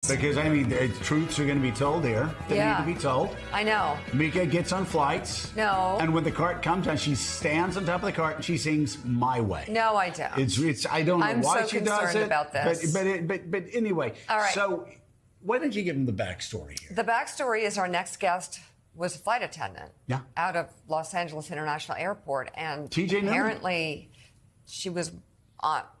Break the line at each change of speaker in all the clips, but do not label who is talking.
Because, I mean, the truths are going to be told here. They need to be told.
I know.
Mika gets on flights.
No.
And when the cart comes down, she stands on top of the cart and she sings My Way.
No, I don't.
It's I don't know why she does it.
I'm so concerned about this.
But anyway.
All right.
So why don't you give them the backstory here?
The backstory is our next guest was a flight attendant out of Los Angeles International Airport. And
TJ
apparently she was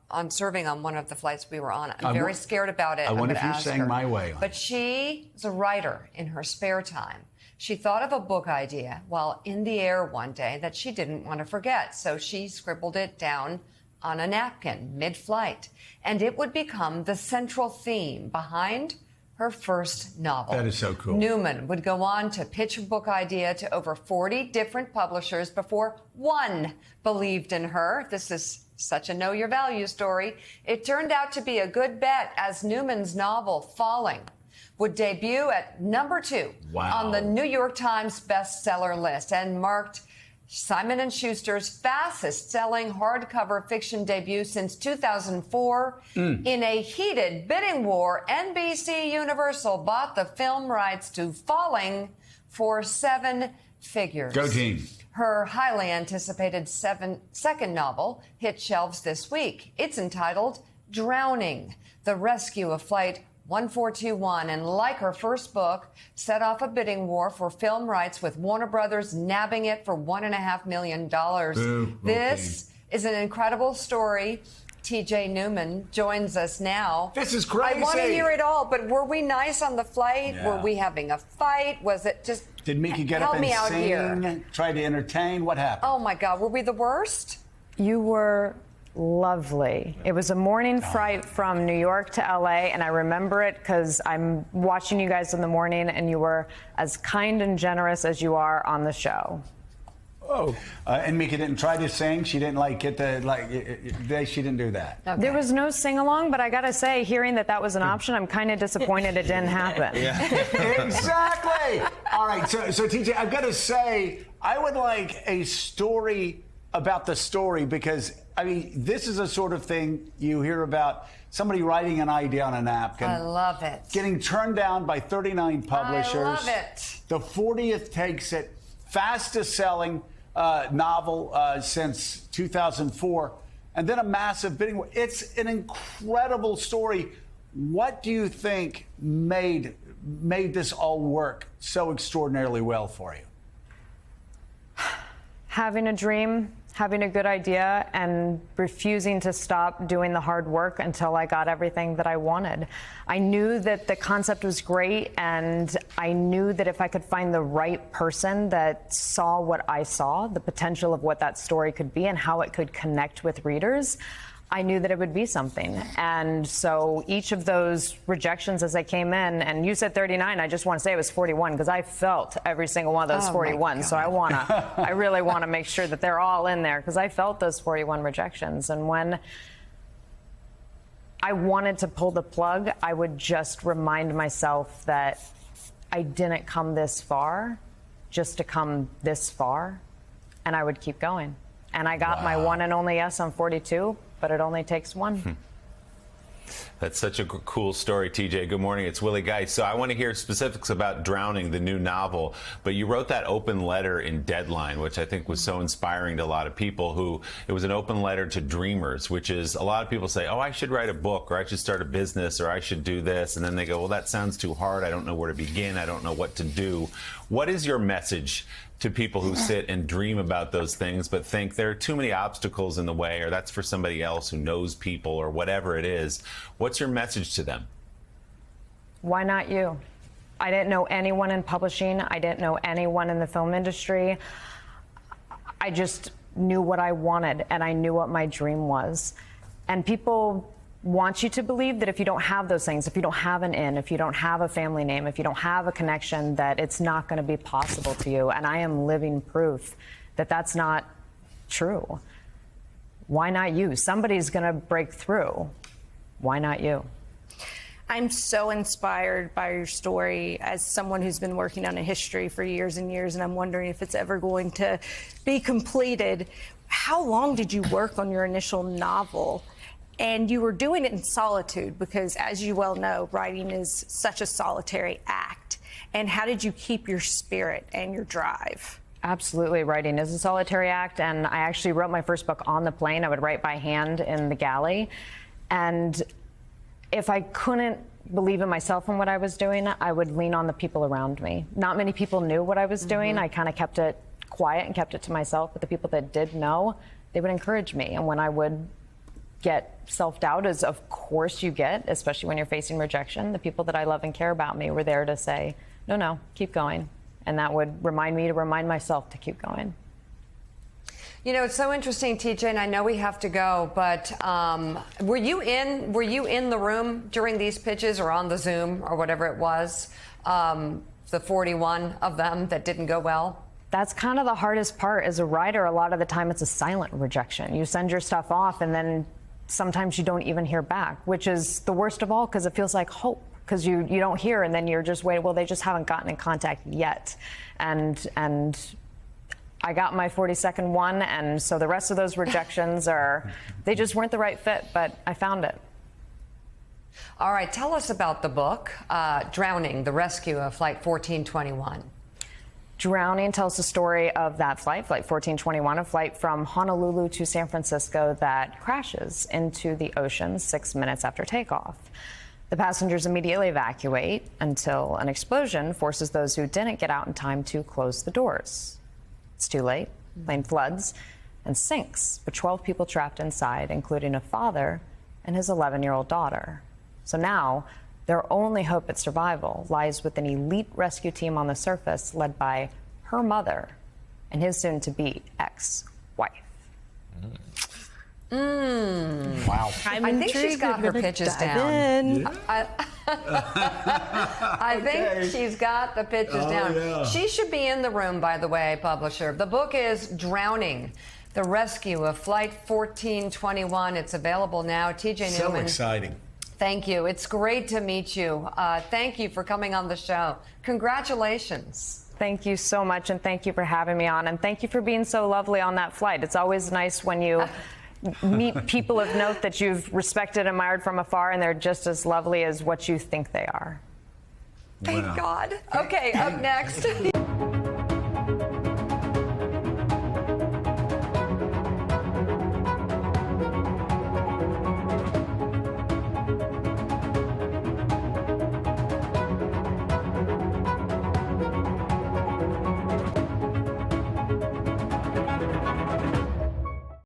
on serving on one of the flights we were on. I'm very scared about it.
I wonder if you sang My Way on.
But she is a writer in her spare time. She thought of a book idea while in the air one day that she didn't want to forget. So she scribbled it down on a napkin mid-flight. And it would become the central theme behind her first novel.
That is so cool.
Newman would go on to pitch her book idea to over 40 different publishers before one believed in her. This is such a know your value story. It turned out to be a good bet, as Newman's novel, Falling, would debut at number 2 on the New York Times bestseller list and marked Simon & Schuster's fastest-selling hardcover fiction debut since 2004. In a heated bidding war, NBC Universal bought the film rights to Falling for 7 figures.
Go team.
Her highly anticipated second novel hit shelves this week. It's entitled Drowning, the rescue of Flight 1421, and like her first book, set off a bidding war for film rights, with Warner Brothers nabbing it for $1.5 million. This is an incredible story. TJ Newman joins us now.
This is crazy.
I want to hear it all, but were we nice on the flight? Yeah. Were we having a fight? Was it just...
Did Mika get up and sing, try to entertain? What happened?
Oh, my God. Were we the worst?
You were lovely. It was a morning flight from New York to LA, and I remember it because I'm watching you guys in the morning, and you were as kind and generous as you are on the show.
Oh, and Mika didn't try to sing. She didn't she didn't do that.
Okay. There was no sing along, but I gotta say, hearing that was an option, I'm kind of disappointed it didn't happen.
Yeah. Exactly. All right. So TJ, I've got to say, I would like a story about the story, because I mean, this is a sort of thing you hear about. Somebody writing an idea on a napkin.
I love it.
Getting turned down by 39 publishers.
I love it.
The 40th takes it. Fastest selling novel since 2004, and then a massive bidding war. It's an incredible story. What do you think made this all work so extraordinarily well for you?
Having a dream, having a good idea, and refusing to stop doing the hard work until I got everything that I wanted. I knew that the concept was great, and I knew that if I could find the right person that saw what I saw, the potential of what that story could be and how it could connect with readers, I knew that it would be something. And so each of those rejections as I came in, and you said 39, I just want to say it was 41, because I felt every single one of those 41. So I really want to make sure that they're all in there, because I felt those 41 rejections. And when I wanted to pull the plug, I would just remind myself that I didn't come this far just to come this far, and I would keep going. And I got my one and only yes on 42. But it only takes one.
That's such a cool story, TJ. Good morning. It's Willie Geist. So I want to hear specifics about Drowning, the new novel. But you wrote that open letter in Deadline, which I think was so inspiring to a lot of people. It was an open letter to dreamers, which is, a lot of people say, oh, I should write a book, or I should start a business, or I should do this. And then they go, well, that sounds too hard. I don't know where to begin. I don't know what to do. What is your message to people who sit and dream about those things but think there are too many obstacles in the way, or that's for somebody else who knows people, or whatever it is? What's your message to them?
Why not you? I didn't know anyone in publishing. I didn't know anyone in the film industry. I just knew what I wanted, and I knew what my dream was. And people want you to believe that if you don't have those things, if you don't have an in, if you don't have a family name, if you don't have a connection, that it's not going to be possible to you. And I am living proof that that's not true. Why not you? Somebody's going to break through. Why not you?
I'm so inspired by your story as someone who's been working on a history for years and years, and I'm wondering if it's ever going to be completed. How long did you work on your initial novel? And you were doing it in solitude because, as you well know, writing is such a solitary act. And how did you keep your spirit and your drive?
Absolutely. Writing is a solitary act. And I actually wrote my first book on the plane. I would write by hand in the galley. And if I couldn't believe in myself and what I was doing, I would lean on the people around me. Not many people knew what I was doing. I kind of kept it quiet and kept it to myself. But the people that did know, they would encourage me. And when I would get self-doubt, as of course you get, especially when you're facing rejection, the people that I love and care about me were there to say, no, keep going. And that would remind me to remind myself to keep going.
You know, it's so interesting, TJ, and I know we have to go, but were you in the room during these pitches or on the Zoom or whatever it was, the 41 of them that didn't go well?
That's kind of the hardest part as a writer. A lot of the time it's a silent rejection. You send your stuff off and then sometimes you don't even hear back, which is the worst of all because it feels like hope. Because you don't hear, and then you're just waiting. Well, they just haven't gotten in contact yet, and I got my 42nd one, and so the rest of those rejections they just weren't the right fit. But I found it.
All right, tell us about the book, Drowning: The Rescue of Flight 1421.
Drowning tells the story of that flight, Flight 1421, a flight from Honolulu to San Francisco that crashes into the ocean 6 minutes after takeoff. The passengers immediately evacuate until an explosion forces those who didn't get out in time to close the doors. It's too late. The plane floods and sinks, with 12 people trapped inside, including a father and his 11-year-old daughter. So now, their only hope at survival lies with an elite rescue team on the surface led by her mother and his soon-to-be ex-wife.
Wow.
I think she's got her pitches down. I think she's got the pitches down.
Yeah.
She should be in the room, by the way, publisher. The book is Drowning: The Rescue of Flight 1421. It's available now. TJ
So
Newman.
exciting.
Thank you. It's great to meet you. Thank you for coming on the show. Congratulations.
Thank you so much, and thank you for having me on, and thank you for being so lovely on that flight. It's always nice when you meet people of note that you've respected and admired from afar, and they're just as lovely as what you think they are.
Thank God. Okay, up next.